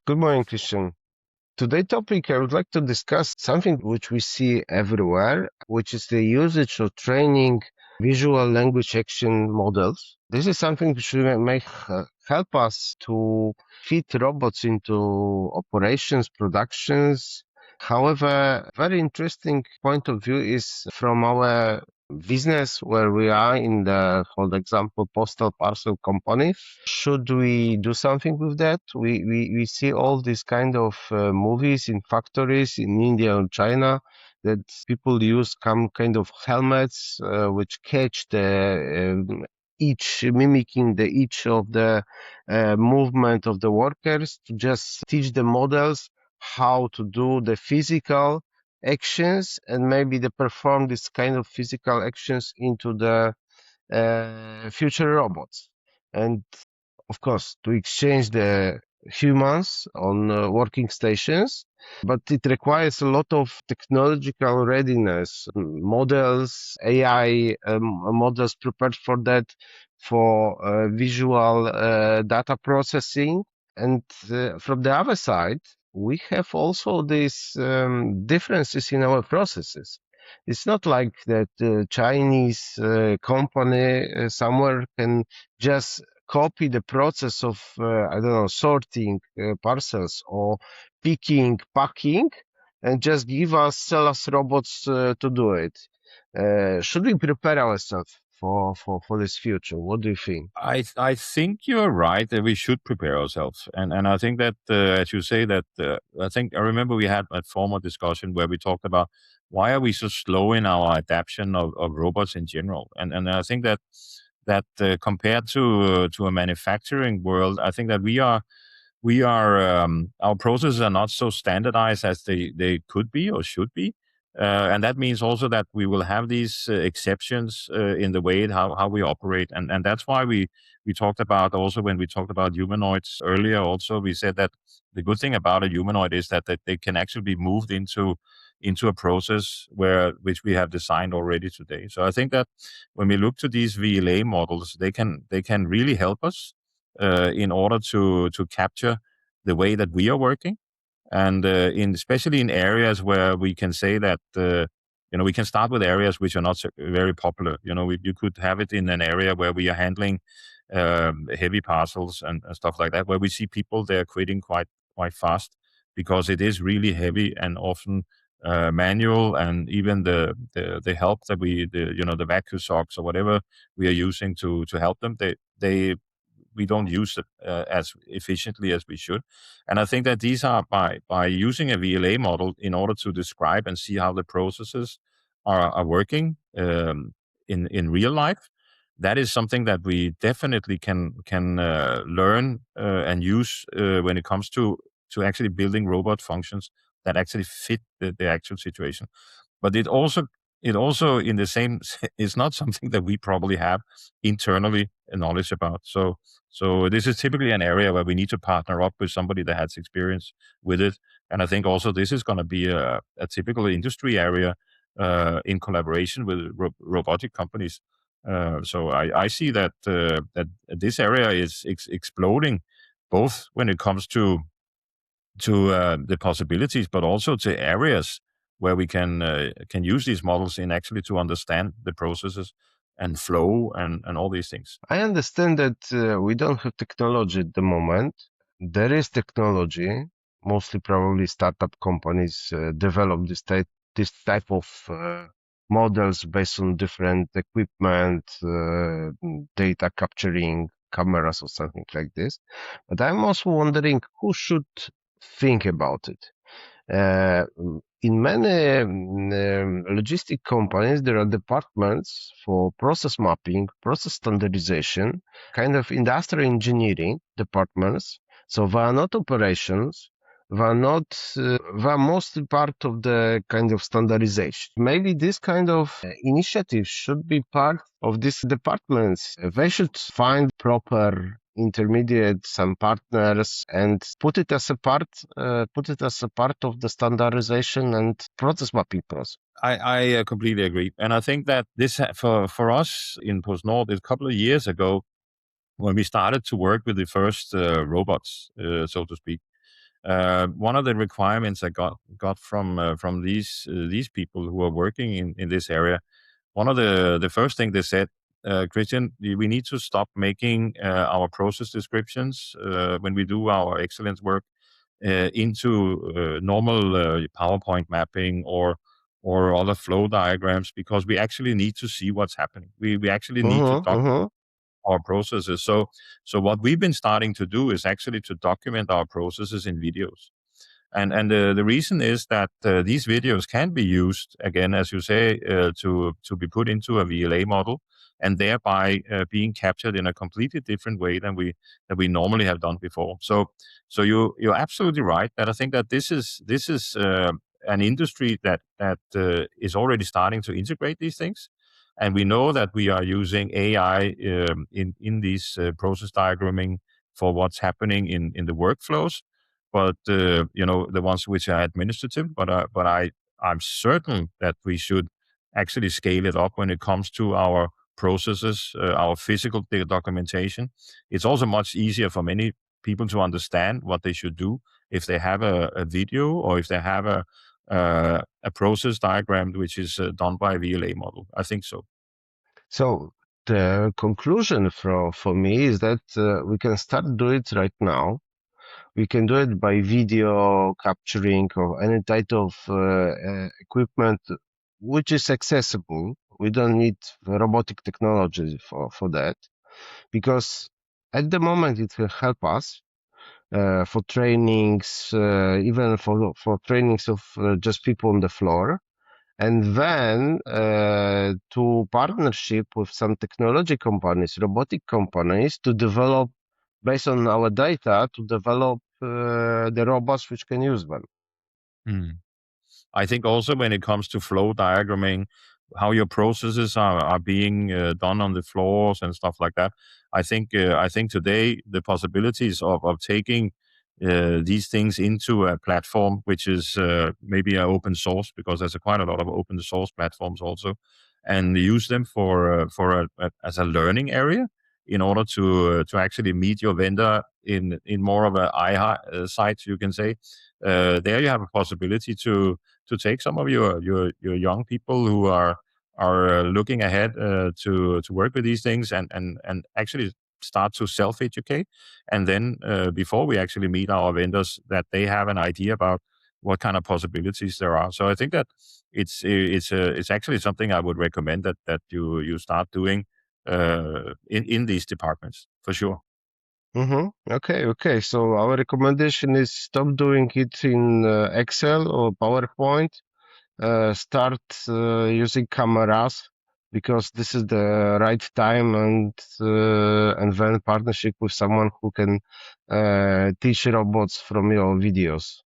Good morning, Christian. Today topic I would like to discuss something which we see everywhere, which is the usage of training visual language action models. This is something which may help us to fit robots into operations, productions. However, very interesting point of view is from our business where we are in the, for example, postal parcel company. Should we do something with that? We see all these kind of movies in factories in India and China that people use some kind of helmets which catch the each mimicking the each of the movement of the workers to just teach the models how to do the physical actions and maybe they perform this kind of physical actions into the future robots. And of course, to exchange the humans on working stations, but it requires a lot of technological readiness, models, AI models prepared for that, for visual data processing. And from the other side, we have also these differences in our processes. It's not like that Chinese company somewhere can just copy the process of, I don't know, sorting parcels or picking, packing, and just sell us robots to do it. Should we prepare ourselves for this future? What do you think? I think you're right that we should prepare ourselves, and I think that as you say that I remember we had a former discussion where we talked about why are we so slow in our adaptation of robots in general, and I think that compared to a manufacturing world, I think that we are our processes are not so standardized as they could be or should be. And that means also that we will have these exceptions in the way how we operate, and that's why we talked about also when we talked about humanoids earlier. Also, we said that the good thing about a humanoid is that they can actually be moved into a process which we have designed already today. So I think that when we look to these VLA models, they can really help us in order to capture the way that we are working, and in especially in areas where we can say that we can start with areas which are not very popular. You could have it in an area where we are handling heavy parcels and stuff like that, where we see people they're quitting quite fast because it is really heavy and often manual, and even the help that the vacuum socks or whatever we are using to help them, they we don't use it as efficiently as we should. And I think that these are by using a VLA model in order to describe and see how the processes are working in real life. That is something that we definitely can learn and use when it comes to actually building robot functions that actually fit the actual situation. But it also in the same is not something that we probably have internally knowledge about. So this is typically an area where we need to partner up with somebody that has experience with it. And I think also this is going to be a typical industry area in collaboration with robotic companies. So I see that this area is exploding, both when it comes to the possibilities, but also to areas where we can use these models in actually to understand the processes and flow and all these things. I understand that we don't have technology at the moment. There is technology. Mostly, probably startup companies develop this type of models based on different equipment, data capturing cameras or something like this. But I'm also wondering who should think about it. Uh, in many logistic companies, there are departments for process mapping, process standardization, kind of industrial engineering departments. So they are not operations. They are not. They are mostly part of the kind of standardization. Maybe this kind of initiative should be part of these departments. They should find proper intermediate some partners and put it as a part of the standardization and process mapping process. I completely agree, and I think that this for us in PostNord a couple of years ago when we started to work with the first robots, so to speak. One of the requirements I got from these people who are working in this area, one of the first thing they said, Christian, we need to stop making our process descriptions when we do our excellence work into normal PowerPoint mapping or other flow diagrams, because we actually need to see what's happening. We actually need to Mm-hmm, document mm-hmm. our processes. So what we've been starting to do is actually to document our processes in videos. And the reason is that these videos can be used again, as you say, to be put into a VLA model, and thereby being captured in a completely different way than we normally have done before. So you're absolutely right that I think that this is an industry that is already starting to integrate these things, and we know that we are using AI in these process diagramming for what's happening in the workflows, but the ones which are administrative. I'm certain that we should actually scale it up when it comes to our processes, our physical documentation. It's also much easier for many people to understand what they should do if they have a video, or if they have a process diagram which is done by a VLA model. I think so. So the conclusion for me is that we can start do it right now. We can do it by video capturing or any type of equipment which is accessible. We don't need robotic technology for that, because at the moment it will help us for trainings, even for trainings of just people on the floor, and then to partnership with some technology companies, robotic companies, to develop, based on our data, to develop the robots which can use them. Hmm. I think also when it comes to flow diagramming, how your processes are being done on the floors and stuff like that. I think today the possibilities of taking these things into a platform which is maybe an open source, because there's quite a lot of open source platforms also, and use them as a learning area in order to actually meet your vendor in more of a eye site, you can say. There you have a possibility to take some of your young people who are looking ahead to work with these things, and actually start to self-educate, and then before we actually meet our vendors, that they have an idea about what kind of possibilities there are. So I think that it's actually something I would recommend that you start doing in these departments for sure. Okay. So our recommendation is stop doing it in Excel or PowerPoint. Start using cameras, because this is the right time, and then partnership with someone who can teach robots from your videos.